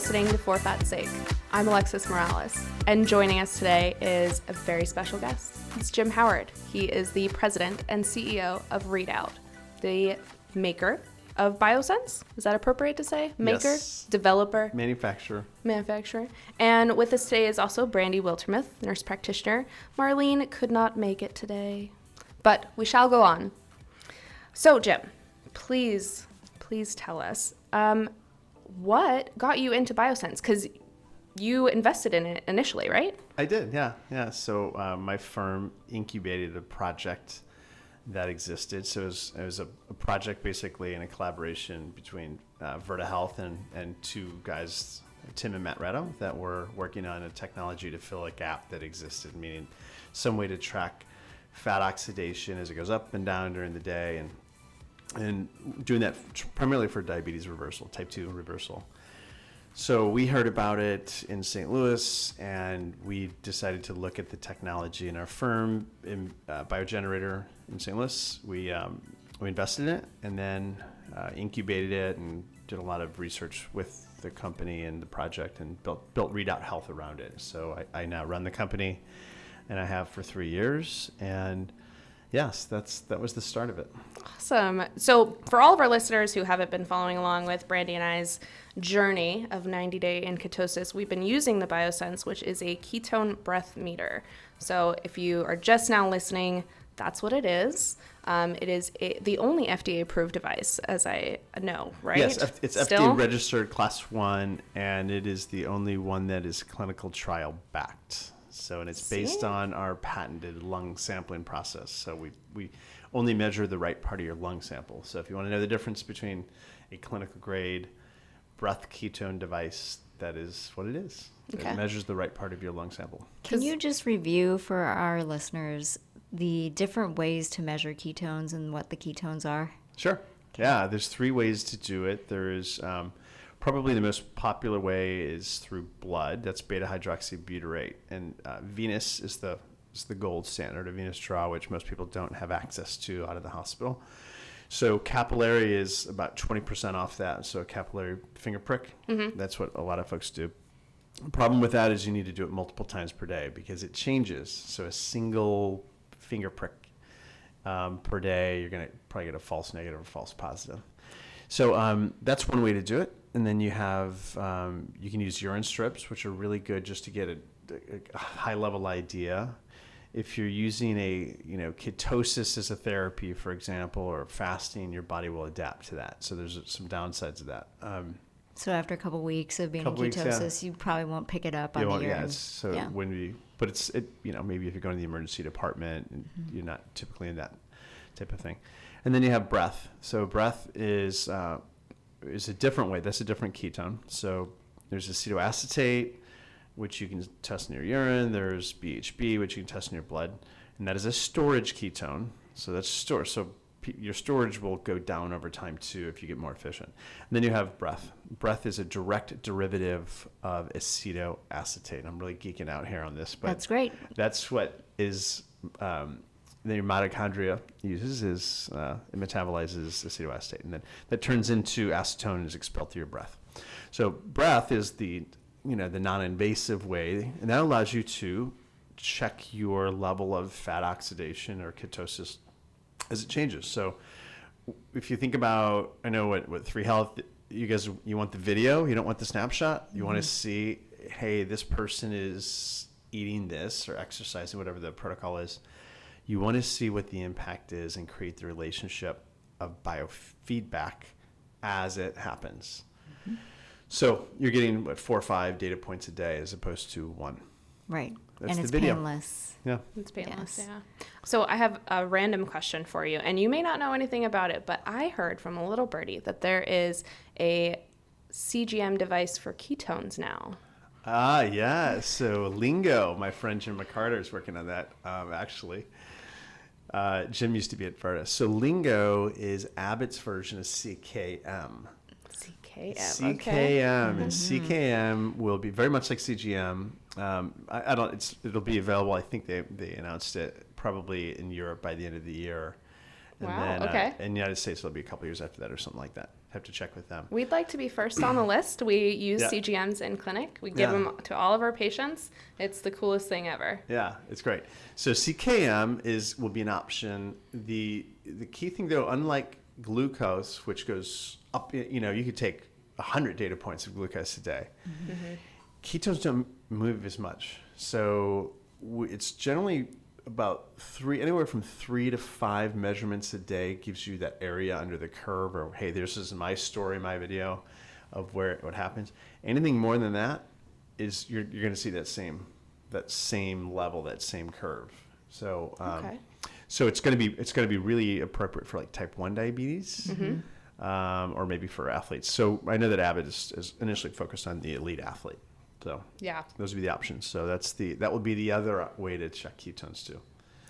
listening to For Fat's Sake. I'm Alexis Morales, and joining us today is a very special guest. It's Jim Howard. He is the president and CEO of Readout, the maker of Biosense. Is that appropriate to say? Maker? Yes. Developer? Manufacturer. And with us today is also Brandy Wiltermuth, nurse practitioner. Marlene could not make it today, but we shall go on. So, Jim, please tell us, what got you into Biosense? Because you invested in it initially, right? I did, yeah. So my firm incubated a project that existed. So it was a project basically in a collaboration between Verta Health and two guys, Tim and Matt Retto, that were working on a technology to fill a gap that existed, meaning some way to track fat oxidation as it goes up and down during the day, and doing that primarily for diabetes reversal, type 2 reversal. So we heard about it in St. Louis, and we decided to look at the technology in our firm, in Biogenerator in St. Louis. We invested in it, and then incubated it and did a lot of research with the company and the project, and built Readout Health around it. So I now run the company, and I have for 3 years, and yes, that was the start of it. Awesome. So for all of our listeners who haven't been following along with Brandy and I's journey of 90-day in ketosis, we've been using the Biosense, which is a ketone breath meter. So if you are just now listening, that's what it is. It is the only FDA-approved device, as I know, right? Yes, it's Still? FDA registered Class 1, and it is the only one that is clinical trial backed. So, and it's based on our patented lung sampling process. So we only measure the right part of your lung sample. So if you want to know the difference between a clinical grade breath ketone device, that is what it is. Okay. It measures the right part of your lung sample. Can you just review for our listeners the different ways to measure ketones and what the ketones are? Sure. Yeah, there's 3 ways to do it. There is probably the most popular way is through blood. That's beta-hydroxybutyrate. And venous is the gold standard, a venous draw, which most people don't have access to out of the hospital. So capillary is about 20% off that. So a capillary finger prick, That's what a lot of folks do. The problem with that is you need to do it multiple times per day because it changes. So a single finger prick per day, you're going to probably get a false negative or false positive. So that's one way to do it. And then you have, you can use urine strips, which are really good just to get a high level idea. If you're using ketosis as a therapy, for example, or fasting, your body will adapt to that. So there's some downsides to that. So after a couple weeks of being in ketosis, you probably won't pick it up on the urine. Maybe if you're going to the emergency department and you're not typically in that type of thing. And then you have breath. So breath is a different way. That's a different ketone. So there's acetoacetate, which you can test in your urine. There's BHB, which you can test in your blood. And that is a storage ketone. So that's store. So your storage will go down over time too if you get more efficient. And then you have breath. Breath is a direct derivative of acetoacetate. I'm really geeking out here on this, but that's great. That's what is your mitochondria uses it metabolizes acetoacetate, and then that turns into acetone and is expelled through your breath. So breath is the non-invasive way, and that allows you to check your level of fat oxidation or ketosis as it changes. So if you think about, I know what 3 Health, you want the video, you don't want the snapshot. You want to see, hey, this person is eating this or exercising, whatever the protocol is. You want to see what the impact is and create the relationship of biofeedback as it happens. So you're getting 4 or 5 data points a day as opposed to 1. Right. That's and the it's video. painless. Yeah. It's painless, Yes. yeah. So I have a random question for you, and you may not know anything about it, but I heard from a little birdie that there is a CGM device for ketones now. Yeah. So Lingo, my friend Jim McCarter is working on that, actually. Jim used to be at Verta. So Lingo is Abbott's version of CKM. CKM, and CKM will be very much like CGM. It'll be available. I think they announced it probably in Europe by the end of the year. And then, okay. In the United States, it'll be a couple years after that or something like that. have to check with them. We'd like to be first on the list. We use CGMs in clinic. We give them to all of our patients. It's the coolest thing ever. Yeah, it's great. So CKM will be an option. The key thing though, unlike glucose, which goes up, you could take 100 data points of glucose a day. Mm-hmm. Ketones don't move as much. So it's generally about anywhere from 3 to 5 measurements a day gives you that area under the curve, or hey, this is my story, my video of what happens. Anything more than that is you're going to see that same level, that same curve. So so it's going to be really appropriate for like type 1 diabetes, or maybe for athletes. So I know that Abbott is initially focused on the elite athlete. So those would be the options. So that would be the other way to check ketones too.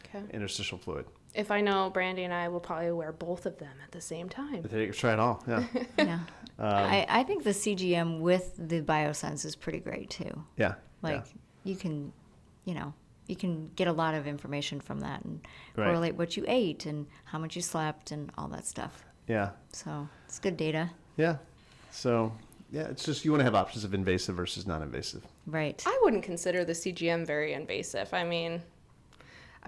Okay. Interstitial fluid. If I know Brandy and I will probably wear both of them at the same time. Try it all. Yeah. Yeah. I think the CGM with the BioSense is pretty great too. Yeah. You can, you can get a lot of information from that and correlate what you ate and how much you slept and all that stuff. Yeah. So it's good data. Yeah. So. Yeah, it's just you want to have options of invasive versus non-invasive. Right. I wouldn't consider the CGM very invasive. I mean,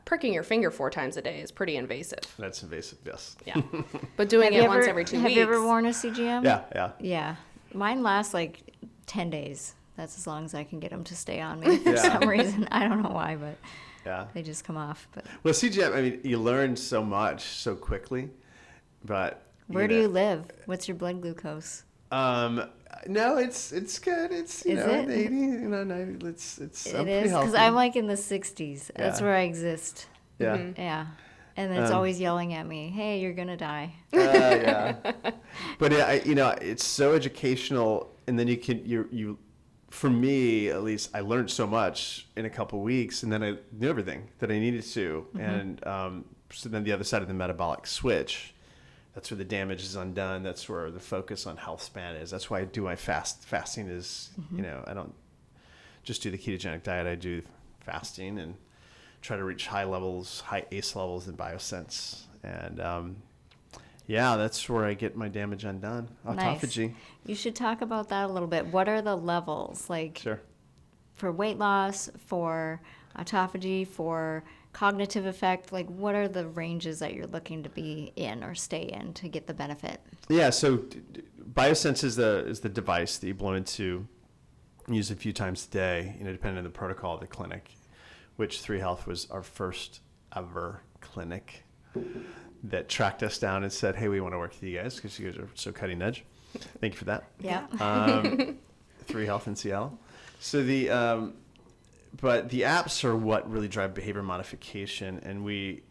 pricking your finger 4 times a day is pretty invasive. That's invasive, yes. Yeah. But doing it once every 2 weeks. Have you ever worn a CGM? Yeah. Yeah. Mine lasts like 10 days. That's as long as I can get them to stay on me for some reason. I don't know why, but they just come off. But well, CGM, I mean, you learn so much so quickly, but... Where do you live? What's your blood glucose? No, it's good. It's 80, 90. It's it is because I'm like in the 60s. That's where I exist. Yeah. Mm-hmm. Yeah. And it's always yelling at me, "Hey, you're gonna die." Yeah. But it's so educational, and then you. For me, at least, I learned so much in a couple of weeks, and then I knew everything that I needed to, and so then the other side of the metabolic switch. That's where the damage is undone. That's where the focus on health span is. That's why I do my fasting is, I don't just do the ketogenic diet. I do fasting and try to reach high ACE levels in BioSense. And that's where I get my damage undone. Autophagy. Nice. You should talk about that a little bit. What are the levels? For weight loss, for autophagy, for cognitive effect, what are the ranges that you're looking to be in or stay in to get the benefit? Yeah, so BioSense is the device that you blow into, use a few times a day, depending on the protocol of the clinic, which 3Health was our first ever clinic that tracked us down and said, hey, we want to work with you guys because you guys are so cutting edge. Thank you for that. Yeah. 3Health in Seattle. So but the apps are what really drive behavior modification, and we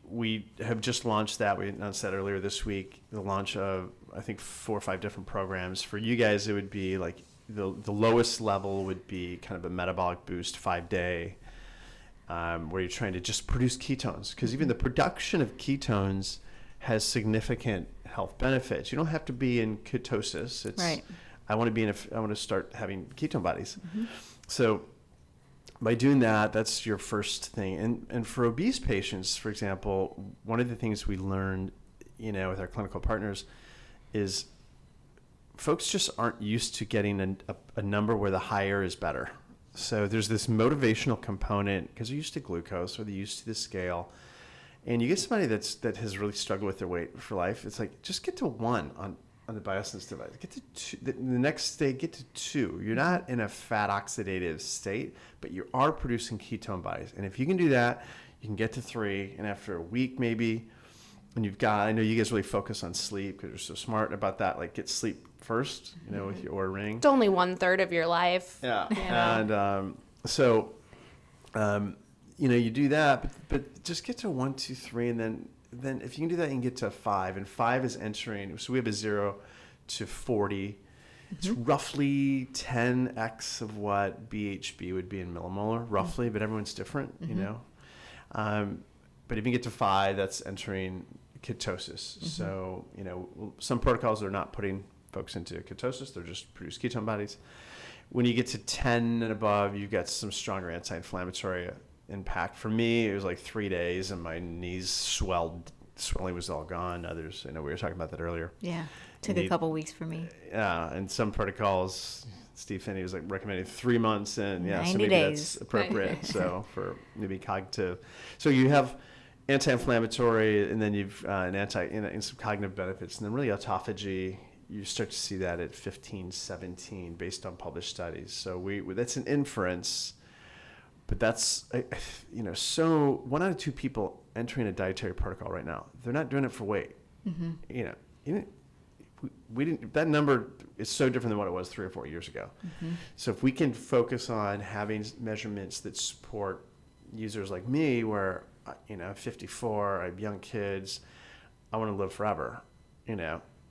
have just launched that. We announced that earlier this week, the launch of, I think, 4 or 5 different programs. For you guys, it would be like the lowest level would be kind of a metabolic boost 5-day, where you're trying to just produce ketones, because even the production of ketones has significant health benefits. You don't have to be in ketosis. It's, right. I want to start having ketone bodies. Mm-hmm. So by doing that, that's your first thing. And for obese patients, for example, one of the things we learned, with our clinical partners is folks just aren't used to getting a number where the higher is better. So there's this motivational component because they're used to glucose or they're used to the scale. And you get somebody that has really struggled with their weight for life. It's like, just get to 1 on the BioSense device. Get to 2. The next day, get to 2. You're not in a fat oxidative state, but you are producing ketone bodies. And if you can do that, you can get to 3. And after a week, maybe, and I know you guys really focus on sleep because you're so smart about that. Like, get sleep first, with your Oura Ring. It's only 1/3 of your life. Yeah. And you do that, but just get to 1, 2, 3, and then if you can do that, you can get to 5, and 5 is entering. So we have a 0 to 40. It's roughly 10x of what BHB would be in millimolar, roughly, but everyone's different, But if you get to 5, that's entering ketosis. Mm-hmm. So, some protocols are not putting folks into ketosis. They're just produce ketone bodies. When you get to 10 and above, you've got some stronger anti-inflammatory impact. For me, it was like 3 days and my knees swelling was all gone. Others, we were talking about that earlier. Yeah. Took a couple weeks for me. Yeah, and some protocols, Steve Finney was like recommending 3 months, and 90 so maybe days. That's appropriate. So for maybe cognitive, so you have anti-inflammatory, and then you've and some cognitive benefits, and then really autophagy. You start to see that at 15, 17, based on published studies. So that's an inference, but that's so 1 out of 2 people entering a dietary protocol right now, they're not doing it for weight. That number is so different than what it was 3 or 4 years ago. So if we can focus on having measurements that support users like me, where 54, I have young kids, I want to live forever,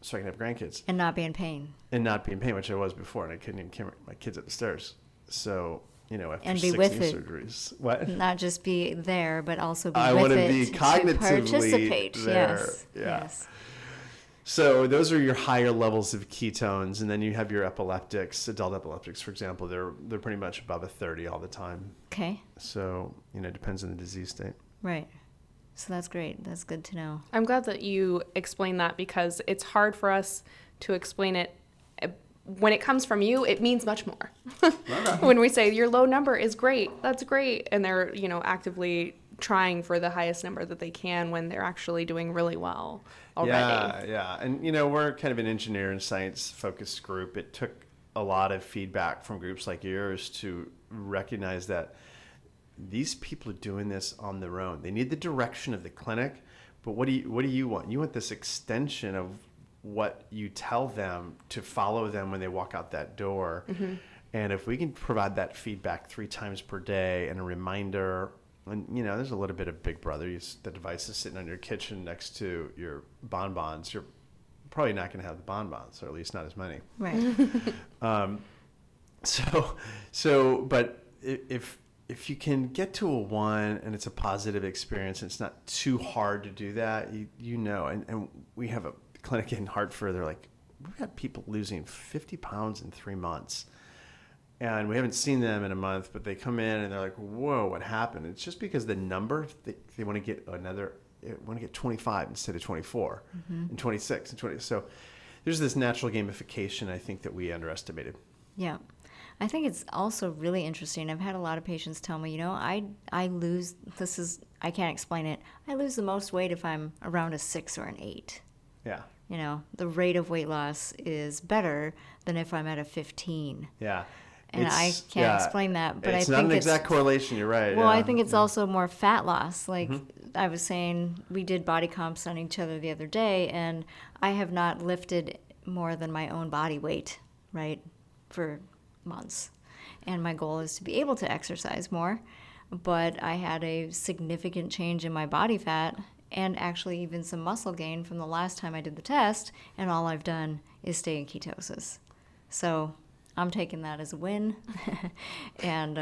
so I can have grandkids and not be in pain, which I was before, and I couldn't even carry my kids up the stairs. So after and be 6 with knee it. Surgeries, what? Not just be there, but also be I with want it to be cognitively to participate. there. Yes. So those are your higher levels of ketones, and then you have your epileptics, adult epileptics, for example. They're pretty much above a 30 all the time. Okay. So it depends on the disease state. Right. So that's great. That's good to know. I'm glad that you explained that, because it's hard for us to explain it. When it comes from you, it means much more. When we say your low number is great, that's great, and they're actively trying for the highest number that they can when they're actually doing really well already. Yeah. And we're kind of an engineer and science focused group. It took a lot of feedback from groups like yours to recognize that these people are doing this on their own. They need the direction of the clinic, but what do you want? You want this extension of what you tell them to follow them when they walk out that door. And if we can provide that feedback 3 times per day and a reminder, and there's a little bit of Big Brother. The device is sitting on your kitchen next to your bonbons. You're probably not going to have the bonbons, or at least not as many. Right. But if you can get to a 1 and it's a positive experience, and it's not too hard to do that, and we have a clinic in Hartford. They're like, we've got people losing 50 pounds in 3 months. And we haven't seen them in a month, but they come in and they're like, whoa, what happened? It's just because the number, they want to get 25 instead of 24 and 26 and 20. So there's this natural gamification, I think, that we underestimated. Yeah. I think it's also really interesting. I've had a lot of patients tell me, I lose, I can't explain it. I lose the most weight if I'm around a 6 or an 8. Yeah. The rate of weight loss is better than if I'm at a 15. Yeah. And I can't explain that, but I think it's not an exact correlation. You're right. Well, I think it's also more fat loss. Like I was saying, we did body comps on each other the other day, and I have not lifted more than my own body weight, right, for months. And my goal is to be able to exercise more, but I had a significant change in my body fat and actually even some muscle gain from the last time I did the test, and all I've done is stay in ketosis. So I'm taking that as a win. And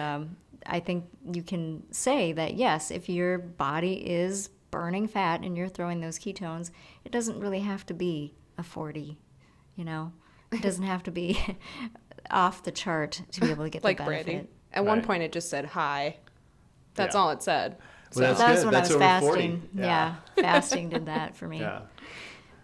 I think you can say that, yes, if your body is burning fat and you're throwing those ketones, it doesn't really have to be a 40, It doesn't have to be off the chart to be able to get like the benefit. Brandy. At one point it just said hi. That's all it said. Well, So that was when that's I was fasting. 40. Yeah, fasting did that for me. Yeah.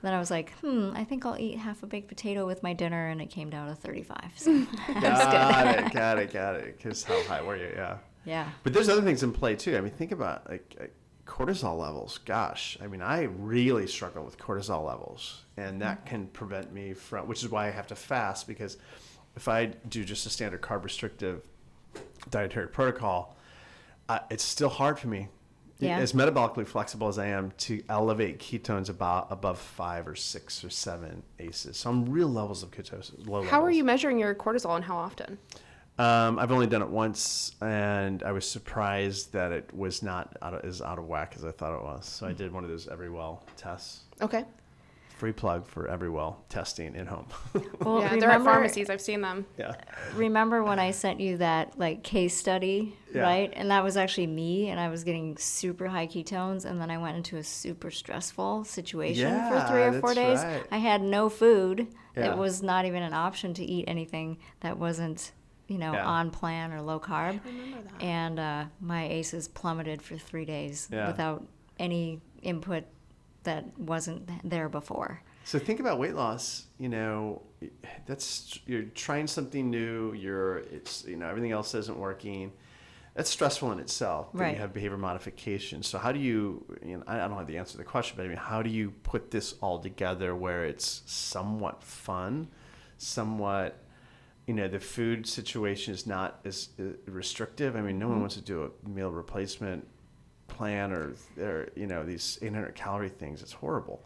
Then I was like, I think I'll eat half a baked potato with my dinner, and it came down to 35. So Got it. Because how high were you? Yeah. Yeah. But there's other things in play too. I mean, think about like cortisol levels. Gosh, I mean, I really struggle with cortisol levels, and that can prevent me from, which is why I have to fast, because if I do just a standard carb restrictive dietary protocol, it's still hard for me. Yeah. As metabolically flexible as I am, to elevate ketones above 5 or 6 or 7 ACEs. So I'm real levels of ketosis, low levels. How are you measuring your cortisol, and how often? I've only done it once, and I was surprised that it was not as out of whack as I thought it was. So I did one of those Everywell tests. Okay. Free plug for Everywell testing at home. Well, yeah, they're at pharmacies. I've seen them. Yeah. Remember when I sent you that case study, right? And that was actually me, and I was getting super high ketones, and then I went into a super stressful situation for 3 or 4 days. Right. I had no food. Yeah. It was not even an option to eat anything that wasn't, on plan or low carb. I remember that. And my ACEs plummeted for 3 days without any input that wasn't there before. So think about weight loss. You're trying something new. Everything else isn't working. That's stressful in itself. Right. You have behavior modification. So how do you? I don't have the answer to the question, but how do you put this all together where it's somewhat fun, somewhat, the food situation is not as restrictive. No one wants to do a meal replacement plan or these 800 calorie things. It's horrible.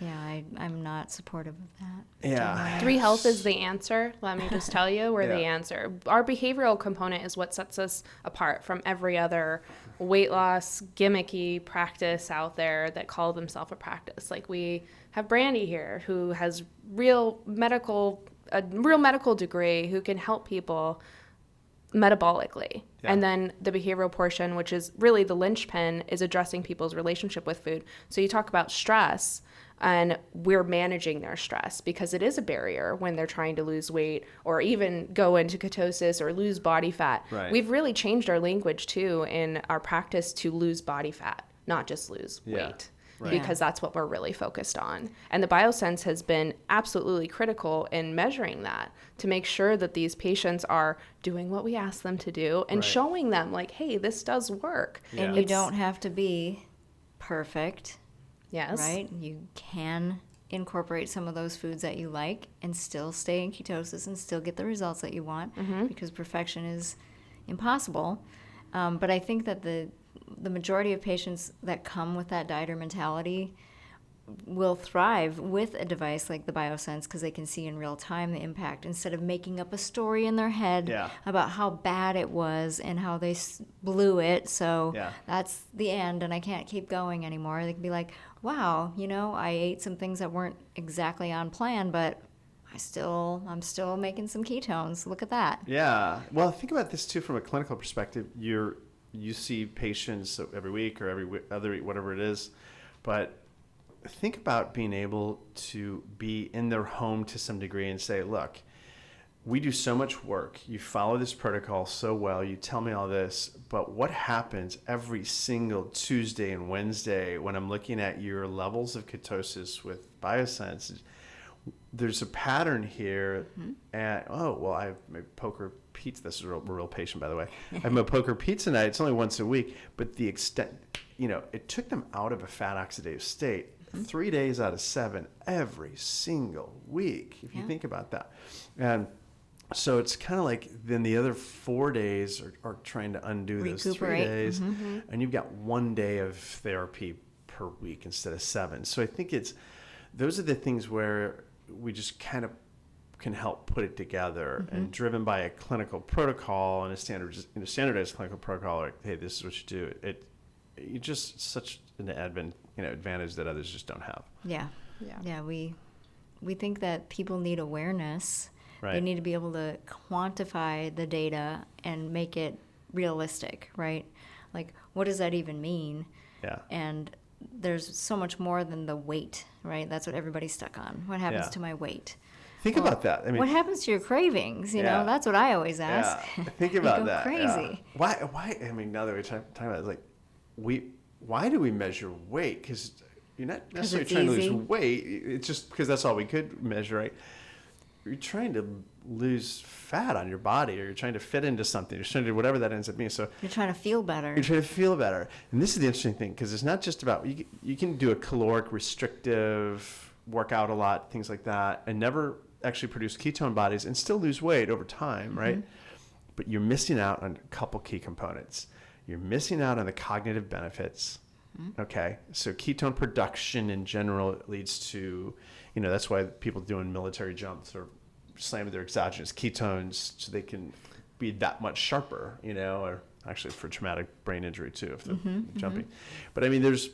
Yeah, I'm not supportive of that. Yeah. 3 Health is the answer. Let me just tell you, we're the answer. Our behavioral component is what sets us apart from every other weight loss gimmicky practice out there that call themselves a practice. Like we have Brandy here who has a real medical degree who can help people metabolically. Yeah. And then the behavioral portion, which is really the linchpin, is addressing people's relationship with food. So you talk about stress, and we're managing their stress because it is a barrier when they're trying to lose weight or even go into ketosis or lose body fat. Right. We've really changed our language too in our practice to lose body fat, not just lose weight. Right. Because that's what we're really focused on. And the BioSense has been absolutely critical in measuring that to make sure that these patients are doing what we ask them to do and showing them like, hey, this does work. Yeah. And you don't have to be perfect. Yes. Right? You can incorporate some of those foods that you like and still stay in ketosis and still get the results that you want because perfection is impossible. But I think that the majority of patients that come with that dieter mentality will thrive with a device like the BioSense because they can see in real time the impact instead of making up a story in their head about how bad it was and how they blew it. So that's the end and I can't keep going anymore. They can be like, wow, I ate some things that weren't exactly on plan, but I'm still making some ketones. Look at that. Yeah. Well, think about this too from a clinical perspective. You see patients every week or every other week, whatever it is, but think about being able to be in their home to some degree and say, look, we do so much work. You follow this protocol so well. You tell me all this, but what happens every single Tuesday and Wednesday when I'm looking at your levels of ketosis with BioSense? There's a pattern here. And I have my poker pizza. This is a real patient, by the way. I have my poker pizza night. It's only once a week, but the extent, it took them out of a fat oxidative state 3 days out of 7 every single week, if you think about that. And so it's kind of like then the other 4 days are trying to undo those 3 days, and you've got 1 day of therapy per week instead of 7. So I think those are the things where we just kind of can help put it together and driven by a clinical protocol and a standardized clinical protocol. Like, hey, this is what you do. You just such an advantage that others just don't have. Yeah. We think that people need awareness. Right. They need to be able to quantify the data and make it realistic, right? Like, what does that even mean? Yeah. And there's so much more than the weight, right? That's what everybody's stuck on. What happens to my weight? Think about that. What happens to your cravings? You know, that's what I always ask. Yeah. Think about that. Crazy. Yeah. Why? Now that we're talking about it, like, why do we measure weight? Because you're not necessarily trying to lose weight. It's just because that's all we could measure, right? You're trying to lose fat on your body, or you're trying to fit into something. You're trying to do whatever that ends up being. So you're trying to feel better. You're trying to feel better. And this is the interesting thing, because it's not just about, you can do a caloric restrictive, work out a lot, things like that, and never actually produce ketone bodies and still lose weight over time, right? But you're missing out on a couple key components. You're missing out on the cognitive benefits. Okay, so ketone production in general leads to, that's why people doing military jumps or slamming their exogenous ketones so they can be that much sharper, or actually for traumatic brain injury too if they're jumping. But I mean, there's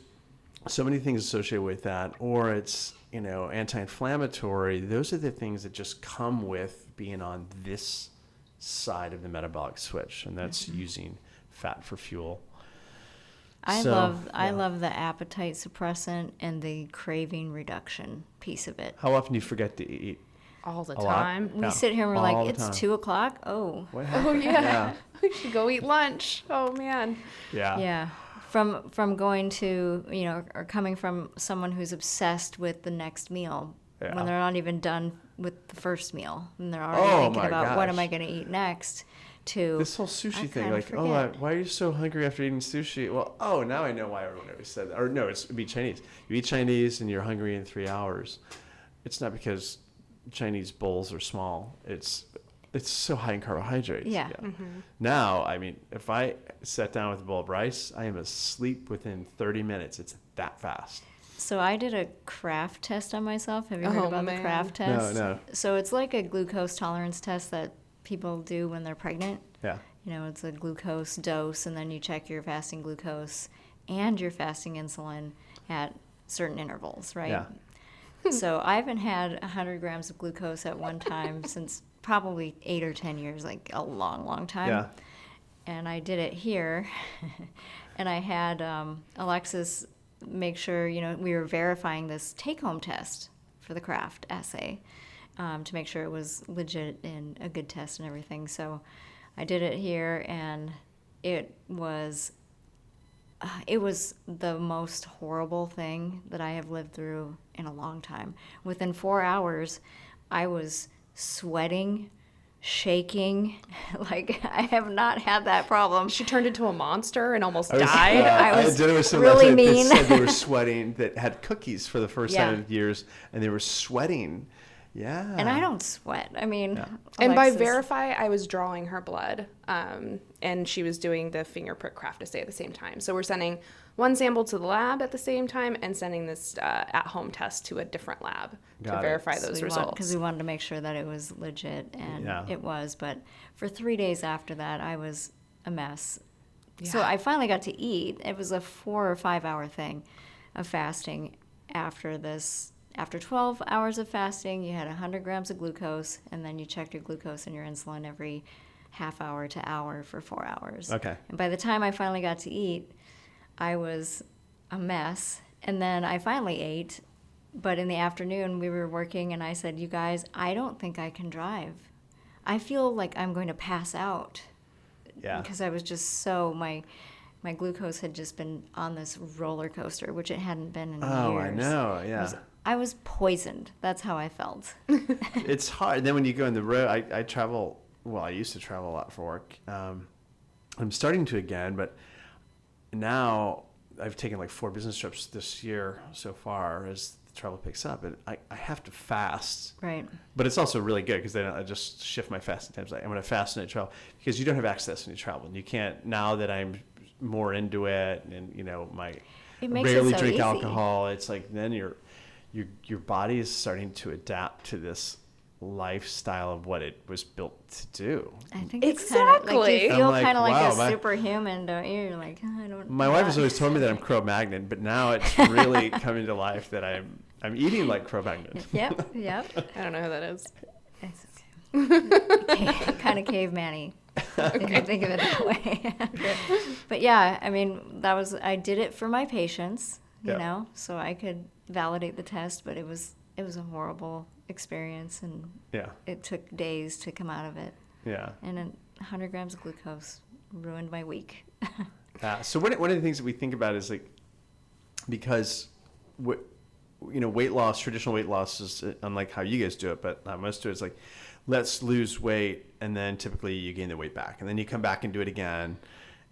so many things associated with that, or it's, anti-inflammatory. Those are the things that just come with being on this side of the metabolic switch, and that's using fat for fuel. I love the appetite suppressant and the craving reduction piece of it. How often do you forget to eat? All the time. We sit here and we're like, it's 2:00. Oh. Oh yeah. We should go eat lunch. Oh man. Yeah. from going to, or coming from someone who's obsessed with the next meal when they're not even done with the first meal and they're already thinking about what am I going to eat next, to this whole sushi thing, like, why are you so hungry after eating sushi? Well, now I know why everyone always said that. Or no, it'd be Chinese. You eat Chinese and you're hungry in 3 hours. It's not because Chinese bowls are small. It's so high in carbohydrates. Yeah. Mm-hmm. Now, I mean, if I sat down with a bowl of rice, I am asleep within 30 minutes. It's that fast. So I did a Kraft test on myself. Have you heard about the Kraft test? No. So it's like a glucose tolerance test that people do when they're pregnant. Yeah. It's a glucose dose, and then you check your fasting glucose and your fasting insulin at certain intervals, right? Yeah. So I haven't had 100 grams of glucose at one time since probably 8 or 10 years, like a long, long time. Yeah. And I did it here, and I had Alexis make sure, we were verifying this take-home test for the Kraft assay to make sure it was legit and a good test and everything. So I did it here, and it was the most horrible thing that I have lived through in a long time. Within 4 hours, I was sweating, shaking. Like, I have not had that problem. She turned into a monster and almost died. I was dinner with some really mean. That said they were sweating, that had cookies for the first time in years, and they were sweating. Yeah. And I don't sweat. I mean, and by verify, I was drawing her blood, and she was doing the fingerprint Kraft assay at the same time. So we're sending one sample to the lab at the same time and sending this at-home test to a different lab to verify those results. Because we wanted to make sure that it was legit, and it was. But for 3 days after that, I was a mess. Yeah. So I finally got to eat. It was a 4 or 5 hour thing of fasting after this. After 12 hours of fasting, you had 100 grams of glucose, and then you checked your glucose and your insulin every half hour to hour for 4 hours. Okay. And by the time I finally got to eat, I was a mess. And then I finally ate, but in the afternoon we were working, and I said, you guys, I don't think I can drive. I feel like I'm going to pass out. Yeah. Because I was just my glucose had just been on this roller coaster, which it hadn't been in years. Oh, I know, yeah. I was poisoned. That's how I felt. It's hard. Then when you go on the road, I travel, I used to travel a lot for work. I'm starting to again, but now I've taken like 4 business trips this year so far as the travel picks up. And I have to fast. Right. But it's also really good because then I just shift my fasting times. I'm going to fast when I travel because you don't have access when you travel. And you can't, now that I'm more into it and, rarely drink alcohol, it's like then your body is starting to adapt to this lifestyle of what it was built to do. I think it's kind of like, you feel kind of like a superhuman, don't you? You're like, I don't. My wife has always told me that I'm Cro-Magnon, but now it's really coming to life that I'm eating like Cro-Magnon. Yep. I don't know who that is. It's okay. Kind of caveman-y. If you think of it that way. But yeah, I mean, I did it for my patients, so I could validate the test, but it was a horrible experience, and it took days to come out of it. Yeah. And 100 grams of glucose ruined my week. So one of the things that we think about is like, because weight loss, traditional weight loss is unlike how you guys do it, but most do it is like, let's lose weight, and then typically you gain the weight back, and then you come back and do it again.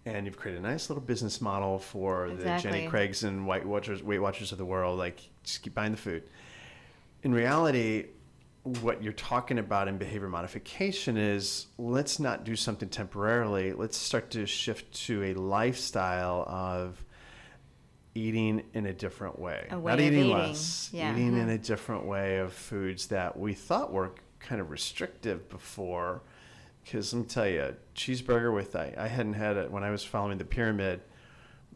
And you've created a nice little business model for the Jenny Craigs and Weight Watchers of the world. Like, just keep buying the food. In reality, what you're talking about in behavior modification is, let's not do something temporarily. Let's start to shift to a lifestyle of eating in a different way. Not eating less. Yeah. Eating in a different way of foods that we thought were kind of restrictive before. Because let me tell you, cheeseburger with, I hadn't had it when I was following the pyramid.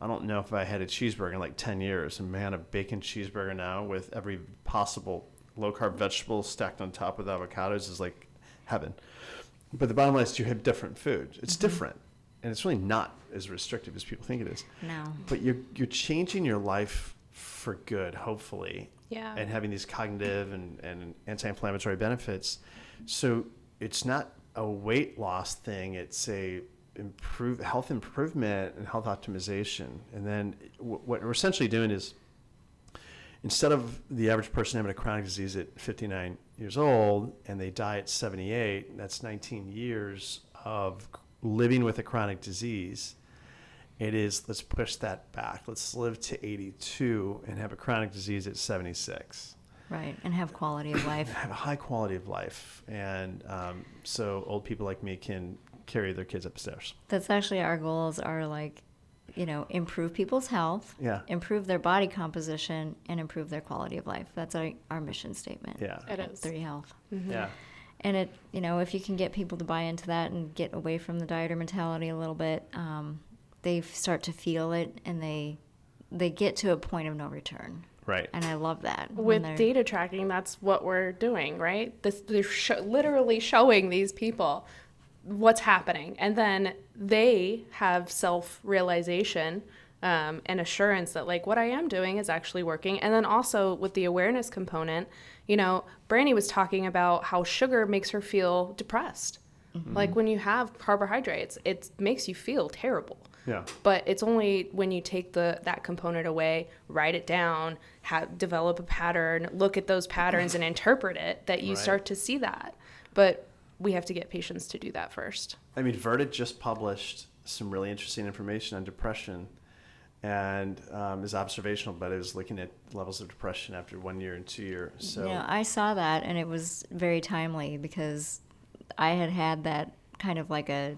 I don't know if I had a cheeseburger in like 10 years. And man, a bacon cheeseburger now with every possible low-carb vegetable stacked on top with avocados is like heaven. But the bottom line is you have different food. It's different. And it's really not as restrictive as people think it is. No. But you're changing your life for good, hopefully. Yeah. And having these cognitive and anti-inflammatory benefits. So it's not a weight loss thing. It's a health improvement and health optimization. And then what we're essentially doing is, instead of the average person having a chronic disease at 59 years old and they die at 78, that's 19 years of living with a chronic disease. It is, let's push that back. Let's live to 82 and have a chronic disease at 76. Right, and have quality of life. Have a high quality of life. And so old people like me can carry their kids upstairs. That's actually our goals are like, improve people's health, improve their body composition, and improve their quality of life. That's our mission statement. Yeah, it is 3 Health. Mm-hmm. Yeah, and it, if you can get people to buy into that and get away from the dieter mentality a little bit, they start to feel it, and they get to a point of no return. Right. And I love that. With data tracking, that's what we're doing, right? They're literally showing these people what's happening, and then they have self-realization and assurance that like what I am doing is actually working. And then also with the awareness component, Brandy was talking about how sugar makes her feel depressed. Mm-hmm. Like when you have carbohydrates, it makes you feel terrible. Yeah. But it's only when you take that component away, write it down, develop a pattern, look at those patterns and interpret it, that you start to see that. But we have to get patients to do that first. I mean, Verta just published some really interesting information on depression, and is observational, but it was looking at levels of depression after 1 year and 2 years. So I saw that, and it was very timely because I had that kind of like I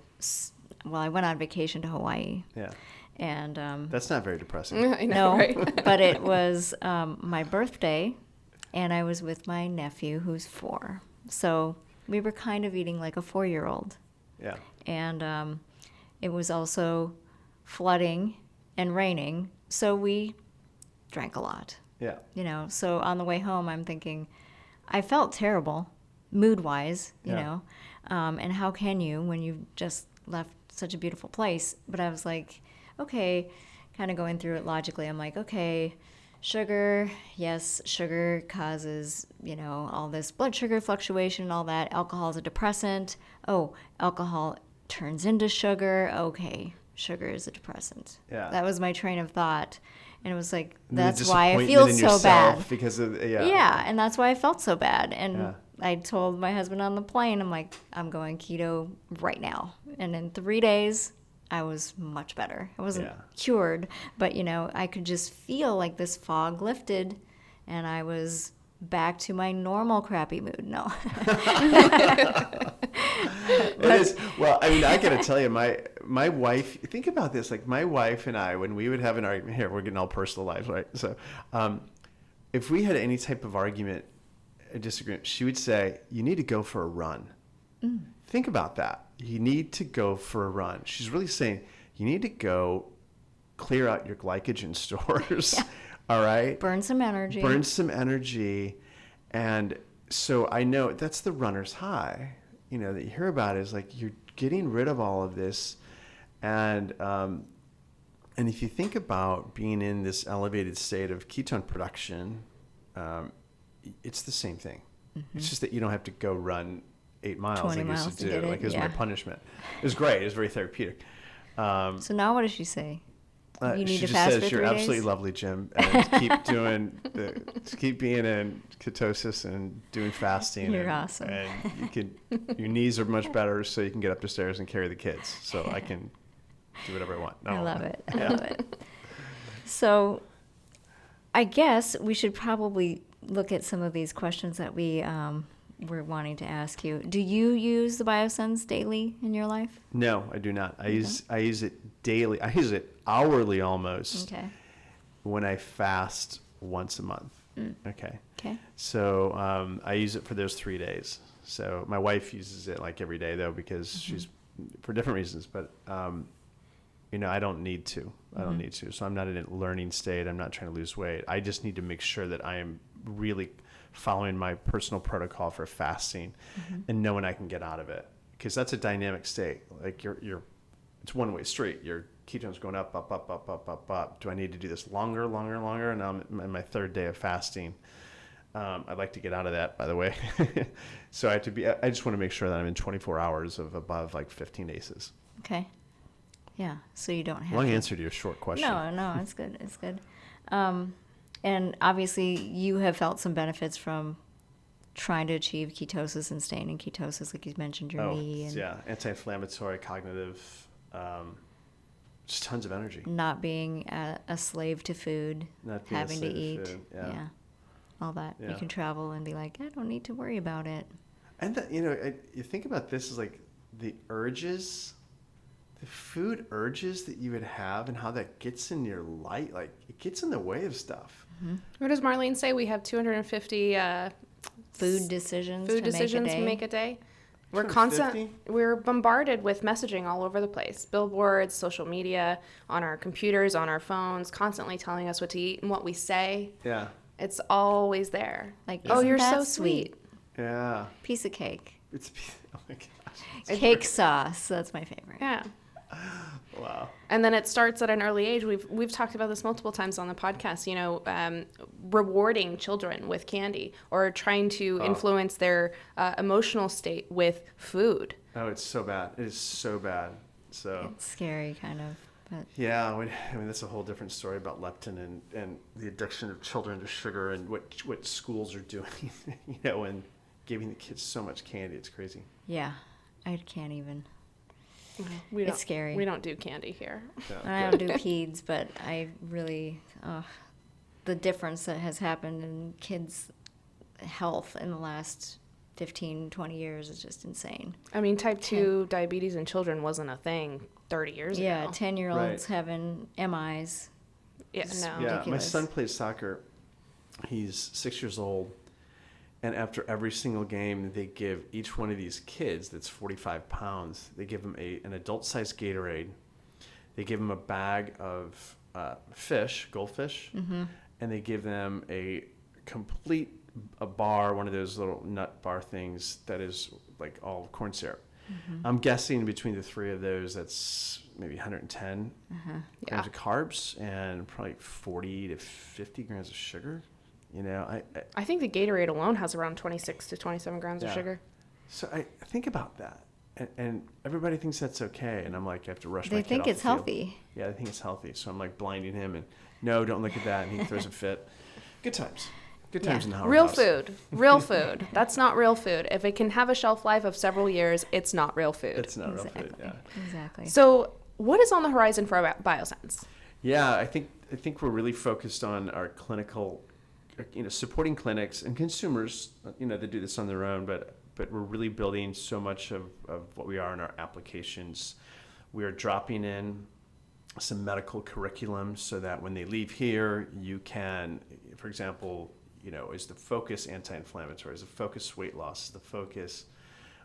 went on vacation to Hawaii. Yeah. And that's not very depressing. I know, no, right? But it was my birthday, and I was with my nephew who's 4. So we were kind of eating like a 4-year-old. Yeah. And it was also flooding and raining, so we drank a lot. Yeah. So on the way home, I'm thinking, I felt terrible, mood-wise, you know, and how can you when you've just left such a beautiful place? But I was like, okay, kind of going through it logically. I'm like, okay, sugar, yes, sugar causes, all this blood sugar fluctuation and all that. Alcohol is a depressant. Oh, alcohol turns into sugar. Okay, sugar is a depressant. Yeah. That was my train of thought. And it was like, And that's why I feel so bad. Because of, Yeah, and that's why I felt so bad. And I told my husband on the plane, I'm like, I'm going keto right now. And in 3 days, I was much better. I wasn't cured, but, I could just feel like this fog lifted, and I was back to my normal crappy mood. No. It is. Well, I mean, I got to tell you, my wife, think about this, like my wife and I, when we would have an argument, here, we're getting all personal lives, right? So if we had any type of argument, a disagreement, she would say, you need to go for a run. Mm. Think about that. You need to go for a run. She's really saying you need to go clear out your glycogen stores. Yeah. All right. Burn some energy. And so I know that's the runner's high, that you hear about is like you're getting rid of all of this. And if you think about being in this elevated state of ketone production, it's the same thing. Mm-hmm. It's just that you don't have to go run 8 miles 20 like miles used to to do. get Like it, it was my punishment. It was great. It was very therapeutic. So now what does she say? You need she to just fast says, for 3 you're days? absolutely lovely, Jim. And keep being in ketosis and doing fasting. You're awesome. And your knees are much better, so you can get up the stairs and carry the kids. So I can do whatever I want. I love it. I love it. So I guess we should probably look at some of these questions that we were wanting to ask you. Do you use the BioSense daily in your life? No, I do not. I use it daily. I use it hourly almost. Okay. When I fast once a month. Mm. Okay. Okay. So I use it for those 3 days. So my wife uses it like every day though because she's for different reasons. But I don't need to. I don't need to. So I'm not in a learning state. I'm not trying to lose weight. I just need to make sure that I am really following my personal protocol for fasting and knowing I can get out of it, because that's a dynamic state. Like it's one-way street. Your ketones going up, up, up, up, up, up, up. Do I need to do this longer? And now I'm in my 3rd day of fasting. I'd like to get out of that, by the way. So I just want to make sure that I'm in 24 hours of above like 15 ACEs. Okay. Yeah, so you don't have long answer to your short question. No, it's good. It's good. And obviously, you have felt some benefits from trying to achieve ketosis and staying in ketosis, like you mentioned, your knee. And anti-inflammatory, cognitive, just tons of energy. Not being a slave to food, having to eat. Yeah. All that. Yeah. You can travel and be like, I don't need to worry about it. And, you think about this as like the food urges that you would have and how that gets in your life. Like, it gets in the way of stuff. Mm-hmm. What does Marlene say? We have 250 food decisions to make a day. We're bombarded with messaging all over the place. Billboards, social media, on our computers, on our phones, constantly telling us what to eat and what we say. Yeah. It's always there. Like, oh, you're so sweet. Yeah. Piece of cake. Oh my gosh. Cake sauce. That's my favorite. Yeah. Wow. And then it starts at an early age. We've talked about this multiple times on the podcast, rewarding children with candy or trying to influence their emotional state with food. Oh, it's so bad. It is so bad. So it's scary, kind of. But yeah, I mean that's a whole different story about leptin and the addiction of children to sugar and what schools are doing, and giving the kids so much candy. It's crazy. Yeah, I can't even. It's scary. We don't do candy here. I don't do peds, but I really, the difference that has happened in kids' health in the last 15, 20 years is just insane. I mean, type 2 diabetes in children wasn't a thing 30 years ago. Yeah, 10-year-olds having MIs. Yeah, no. Yeah, ridiculous. My son plays soccer. He's 6 years old. And after every single game, they give each one of these kids that's 45 pounds, they give them an adult-sized Gatorade. They give them a bag of goldfish, and they give them a bar, one of those little nut bar things that is like all corn syrup. Mm-hmm. I'm guessing between the three of those, that's maybe 110 grams of carbs and probably 40 to 50 grams of sugar. I think the Gatorade alone has around 26 to 27 grams of sugar. So I think about that, and everybody thinks that's okay, and I'm like, I have to rush my kid off They think it's the field. Healthy. Yeah, they think it's healthy. So I'm like blinding him, and no, don't look at that, and he throws a fit. Good times. Good times in the Howard Real house. Real food. That's not real food. If it can have a shelf life of several years, it's not real food. It's not real food. Yeah. Exactly. So what is on the horizon for Biosense? Yeah, I think we're really focused on our clinical, supporting clinics and consumers, that do this on their own, but we're really building so much of what we are in our applications. We are dropping in some medical curriculum so that when they leave here, you can, for example, is the focus anti-inflammatory, is the focus weight loss, is the focus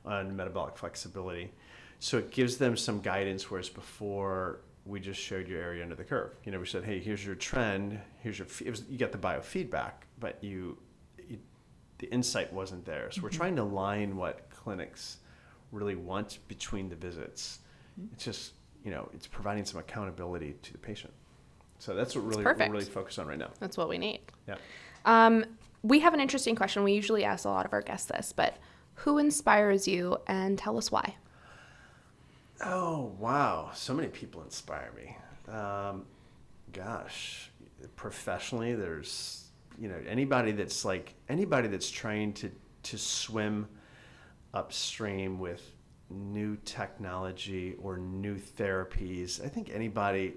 on metabolic flexibility. So it gives them some guidance, whereas before we just showed your area under the curve. We said, hey, here's your trend, you get the biofeedback, but the insight wasn't there. So we're trying to align what clinics really want between the visits. It's just, it's providing some accountability to the patient. So that's what we're really focused on right now. That's what we need. Yeah. We have an interesting question. We usually ask a lot of our guests this, but who inspires you, and tell us why? Oh, wow. So many people inspire me. Professionally, there's, anybody that's trying to swim upstream with new technology or new therapies. I think anybody,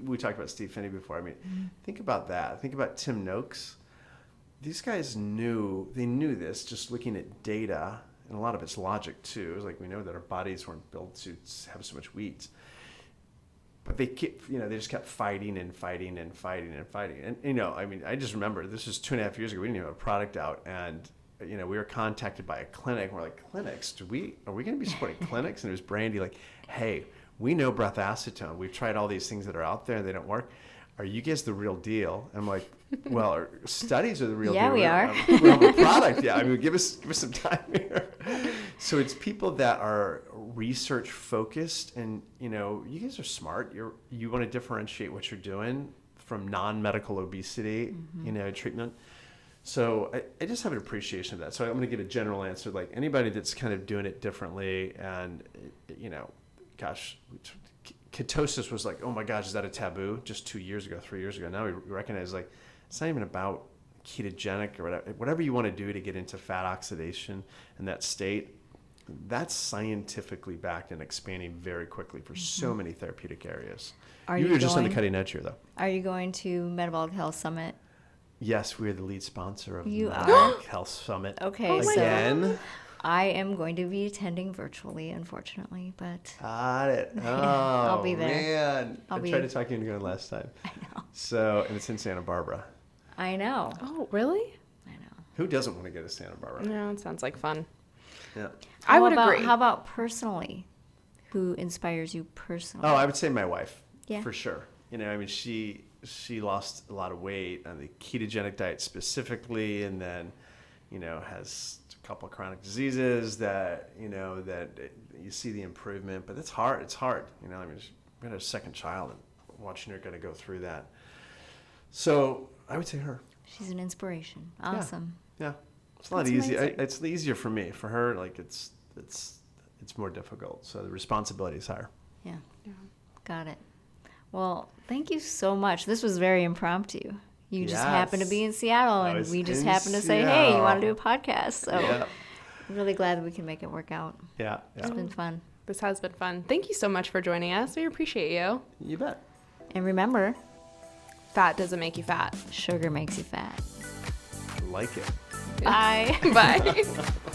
we talked about Steve Finney before. I mean, think about that. Think about Tim Noakes. These guys knew this just looking at data, and a lot of it's logic too. It was like, we know that our bodies weren't built to have so much wheat. But they just kept fighting and fighting and fighting and fighting. And, I just remember, this was 2.5 years ago, we didn't even have a product out, and we were contacted by a clinic. We're like, clinics? Are we going to be supporting clinics? And it was Brandy like, hey, we know breath acetone. We've tried all these things that are out there and they don't work. Are you guys the real deal? I'm like, well, our studies are the real deal. Yeah, we are. We have a product. Yeah, give us some time here. So it's people that are research focused, and you guys are smart. You want to differentiate what you're doing from non-medical obesity, treatment. So I just have an appreciation of that. So I'm going to give a general answer, like anybody that's kind of doing it differently, and ketosis was like, oh my gosh, is that a taboo? Just 2 years ago, 3 years ago. Now we recognize like it's not even about ketogenic or whatever you want to do to get into fat oxidation and that state. That's scientifically backed and expanding very quickly for so many therapeutic areas. You're just on the cutting edge here, though. Are you going to Metabolic Health Summit? Yes, we're the lead sponsor of the Metabolic Health Summit. Okay, so I am going to be attending virtually, unfortunately, but got it. Oh, I'll be there. Man, I tried to talk you into going last time. I know. So, and it's in Santa Barbara. I know. Oh, really? I know. Who doesn't want to go to Santa Barbara? No, it sounds like fun. Yeah. I would agree. How about personally? Who inspires you personally? Oh, I would say my wife. Yeah. For sure. You know, I mean, she lost a lot of weight on the ketogenic diet specifically, and then, you know, has a couple of chronic diseases that, you know, that you see the improvement, but it's hard. It's hard. You know, I mean, we had a second child and watching her kind of go through that. So I would say her. She's an inspiration. Awesome. Yeah. It's a lot easier. It's easier for me. For her, like it's more difficult. So the responsibility is higher. Yeah. Got it. Well, thank you so much. This was very impromptu. You just happened to be in Seattle, and we just happened to say, hey, you want to do a podcast? So I'm really glad that we can make it work out. Yeah. It's been fun. This has been fun. Thank you so much for joining us. We appreciate you. You bet. And remember, fat doesn't make you fat. Sugar makes you fat. Like it. Bye. Bye.